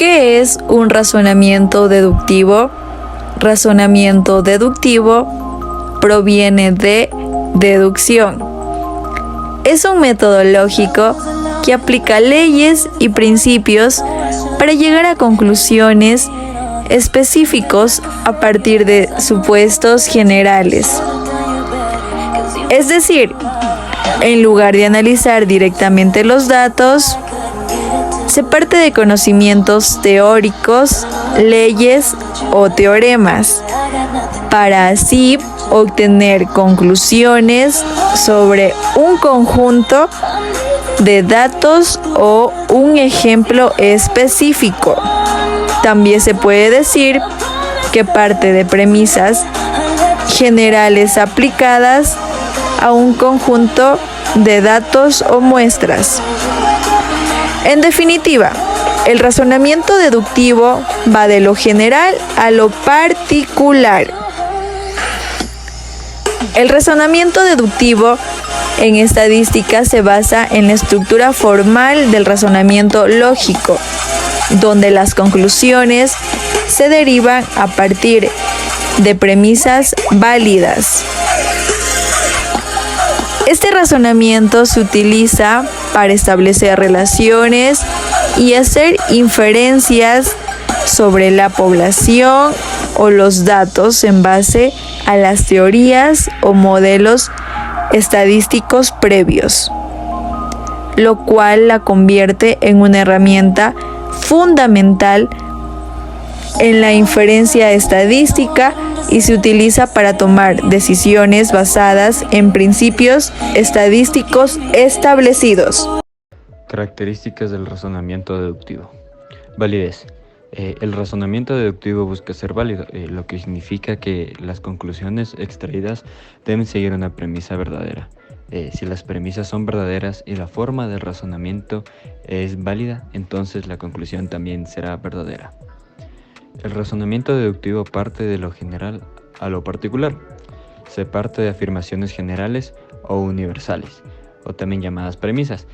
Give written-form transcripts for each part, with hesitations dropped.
¿Qué es un razonamiento deductivo? Razonamiento deductivo proviene de deducción. Es un método lógico que aplica leyes y principios para llegar a conclusiones específicos a partir de supuestos generales. Es decir, en lugar de analizar directamente los datos, se parte de conocimientos teóricos, leyes o teoremas, para así obtener conclusiones sobre un conjunto de datos o un ejemplo específico. También se puede decir que parte de premisas generales aplicadas a un conjunto de datos o muestras. En definitiva, el razonamiento deductivo va de lo general a lo particular. El razonamiento deductivo en estadística se basa en la estructura formal del razonamiento lógico, donde las conclusiones se derivan a partir de premisas válidas. Este razonamiento se utiliza para establecer relaciones y hacer inferencias sobre la población o los datos en base a las teorías o modelos estadísticos previos, lo cual la convierte en una herramienta fundamental en la inferencia estadística y se utiliza para tomar decisiones basadas en principios estadísticos establecidos. Características del razonamiento deductivo. Validez. El razonamiento deductivo busca ser válido, lo que significa que las conclusiones extraídas deben seguir una premisa verdadera. Si las premisas son verdaderas y la forma del razonamiento es válida, entonces la conclusión también será verdadera. El razonamiento deductivo parte de lo general a lo particular. Se parte de afirmaciones generales o universales, o también llamadas premisas,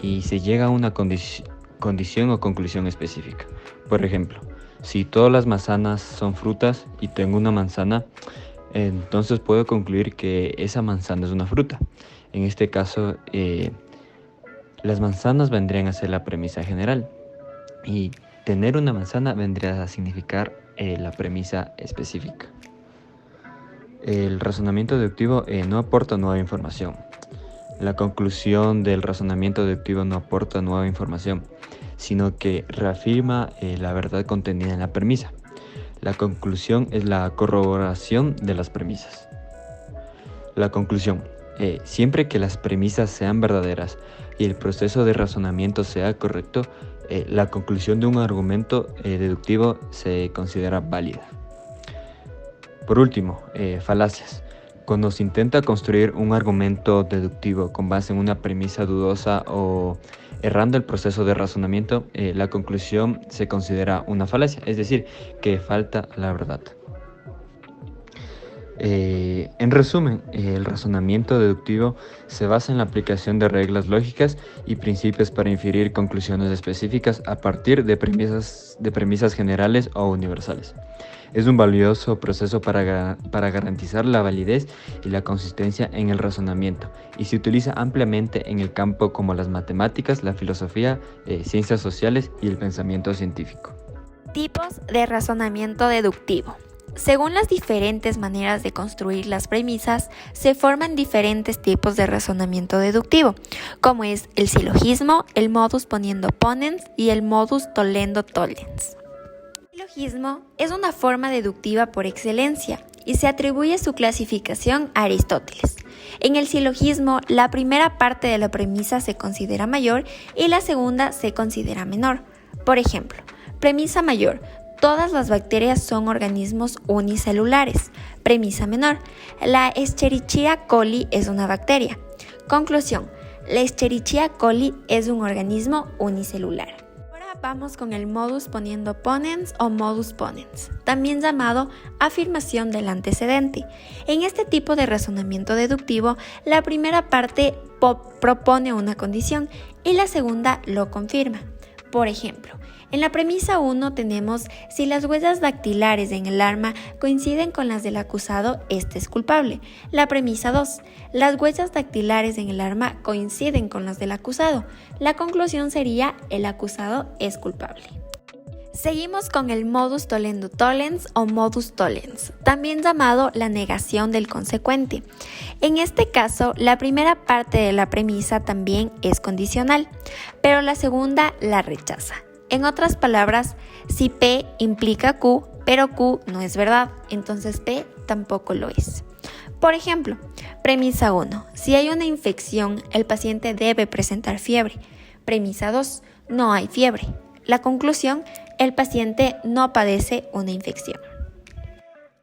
y se llega a una condición o conclusión específica. Por ejemplo, si todas las manzanas son frutas y tengo una manzana, entonces puedo concluir que esa manzana es una fruta. En este caso, las manzanas vendrían a ser la premisa general y tener una manzana vendría a significar la premisa específica. El razonamiento deductivo no aporta nueva información. La conclusión del razonamiento deductivo no aporta nueva información, sino que reafirma la verdad contenida en la premisa. La conclusión es la corroboración de las premisas. La conclusión. Siempre que las premisas sean verdaderas y el proceso de razonamiento sea correcto, la conclusión de un argumento deductivo se considera válida. Por último, falacias. Cuando se intenta construir un argumento deductivo con base en una premisa dudosa o errando el proceso de razonamiento, la conclusión se considera una falacia, es decir, que falta la verdad. En resumen, el razonamiento deductivo se basa en la aplicación de reglas lógicas y principios para inferir conclusiones específicas a partir de premisas generales o universales. Es un valioso proceso para garantizar la validez y la consistencia en el razonamiento y se utiliza ampliamente en el campo como las matemáticas, la filosofía, ciencias sociales y el pensamiento científico. Tipos de razonamiento deductivo. Según las diferentes maneras de construir las premisas, se forman diferentes tipos de razonamiento deductivo, como es el silogismo, el modus ponendo ponens y el modus tollendo tollens. El silogismo es una forma deductiva por excelencia y se atribuye su clasificación a Aristóteles. En el silogismo, la primera parte de la premisa se considera mayor y la segunda se considera menor. Por ejemplo, premisa mayor: todas las bacterias son organismos unicelulares. Premisa menor: la Escherichia coli es una bacteria. Conclusión: la Escherichia coli es un organismo unicelular. Ahora vamos con el modus ponendo ponens o modus ponens, también llamado afirmación del antecedente. En este tipo de razonamiento deductivo, la primera parte propone una condición y la segunda lo confirma. Por ejemplo, En la premisa 1 tenemos: si las huellas dactilares en el arma coinciden con las del acusado, este es culpable. La premisa 2: las huellas dactilares en el arma coinciden con las del acusado. La conclusión sería: el acusado es culpable. Seguimos con el modus tollendo tollens o modus tollens, también llamado la negación del consecuente. En este caso, la primera parte de la premisa también es condicional, pero la segunda la rechaza. En otras palabras, si P implica Q, pero Q no es verdad, entonces P tampoco lo es. Por ejemplo, premisa 1: si hay una infección, el paciente debe presentar fiebre. Premisa 2: no hay fiebre. La conclusión: el paciente no padece una infección.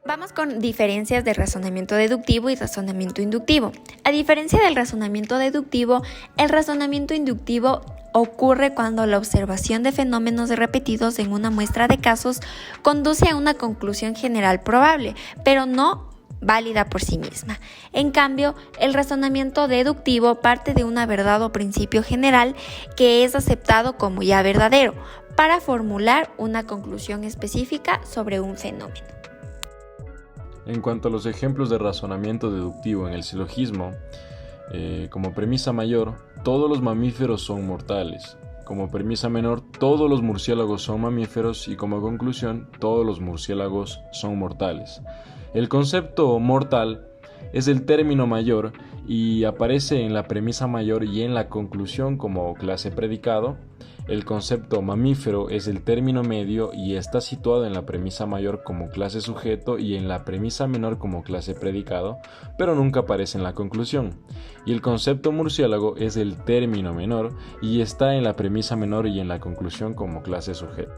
Vamos con diferencias de razonamiento deductivo y razonamiento inductivo. A diferencia del razonamiento deductivo, el razonamiento inductivo ocurre cuando la observación de fenómenos repetidos en una muestra de casos conduce a una conclusión general probable, pero no válida por sí misma. En cambio, el razonamiento deductivo parte de una verdad o principio general que es aceptado como ya verdadero, para formular una conclusión específica sobre un fenómeno. En cuanto a los ejemplos de razonamiento deductivo en el silogismo, como premisa mayor, todos los mamíferos son mortales. Como premisa menor, todos los murciélagos son mamíferos y como conclusión, todos los murciélagos son mortales. El concepto mortal es el término mayor y aparece en la premisa mayor y en la conclusión como clase predicado. El concepto mamífero es el término medio y está situado en la premisa mayor como clase sujeto y en la premisa menor como clase predicado, pero nunca aparece en la conclusión. Y el concepto murciélago es el término menor y está en la premisa menor y en la conclusión como clase sujeto.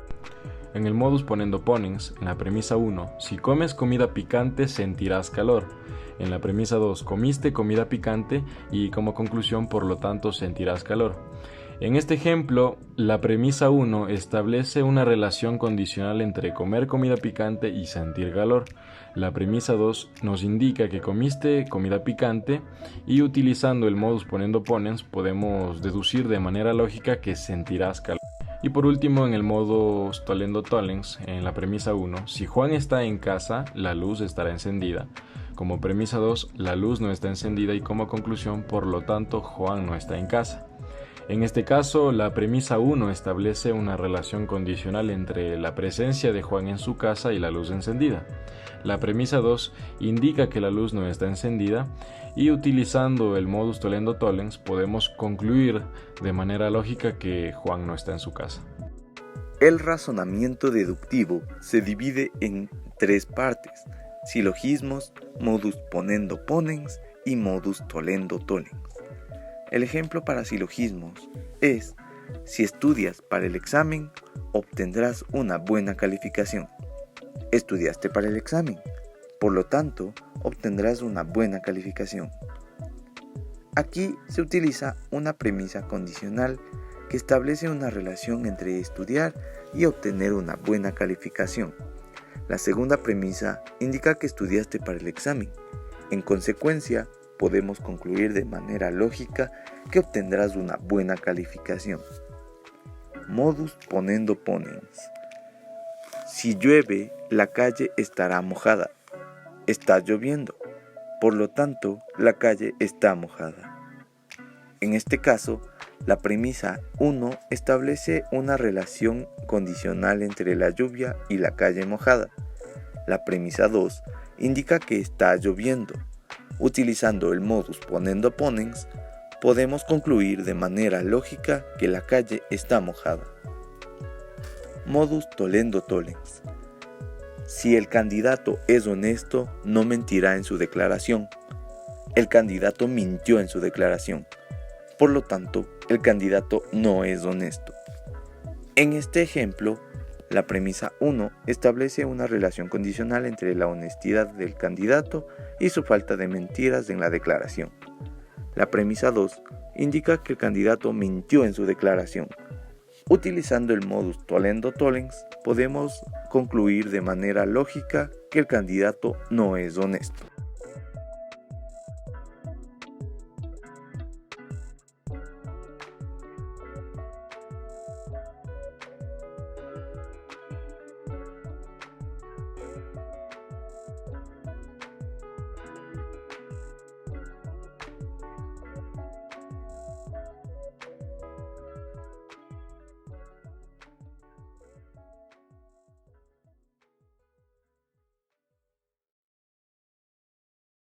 En el modus ponendo ponens, en la premisa 1, si comes comida picante sentirás calor. En la premisa 2, comiste comida picante y como conclusión, por lo tanto, sentirás calor. En este ejemplo, la premisa 1 establece una relación condicional entre comer comida picante y sentir calor. La premisa 2 nos indica que comiste comida picante y utilizando el modus ponendo ponens podemos deducir de manera lógica que sentirás calor. Y por último, en el modus tollendo tollens, en la premisa 1, si Juan está en casa, la luz estará encendida. Como premisa 2, la luz no está encendida y como conclusión, por lo tanto, Juan no está en casa. En este caso, la premisa 1 establece una relación condicional entre la presencia de Juan en su casa y la luz encendida. La premisa 2 indica que la luz no está encendida y utilizando el modus tollendo tollens podemos concluir de manera lógica que Juan no está en su casa. El razonamiento deductivo se divide en 3 partes: silogismos, modus ponendo ponens y modus tollendo tollens. El ejemplo para silogismos es: si estudias para el examen, obtendrás una buena calificación. Estudiaste para el examen, por lo tanto, obtendrás una buena calificación. Aquí se utiliza una premisa condicional que establece una relación entre estudiar y obtener una buena calificación. La segunda premisa indica que estudiaste para el examen. En consecuencia, podemos concluir de manera lógica que obtendrás una buena calificación. Modus ponendo ponens. Si llueve, la calle estará mojada. Está lloviendo, por lo tanto, la calle está mojada. En este caso, la premisa 1 establece una relación condicional entre la lluvia y la calle mojada. La premisa 2 indica que está lloviendo. Utilizando el modus ponendo ponens, podemos concluir de manera lógica que la calle está mojada. Modus tollendo tollens. Si el candidato es honesto, no mentirá en su declaración. El candidato mintió en su declaración. Por lo tanto, el candidato no es honesto. En este ejemplo, la premisa 1 establece una relación condicional entre la honestidad del candidato y su falta de mentiras en la declaración. La premisa 2 indica que el candidato mintió en su declaración. Utilizando el modus tollendo tollens, podemos concluir de manera lógica que el candidato no es honesto.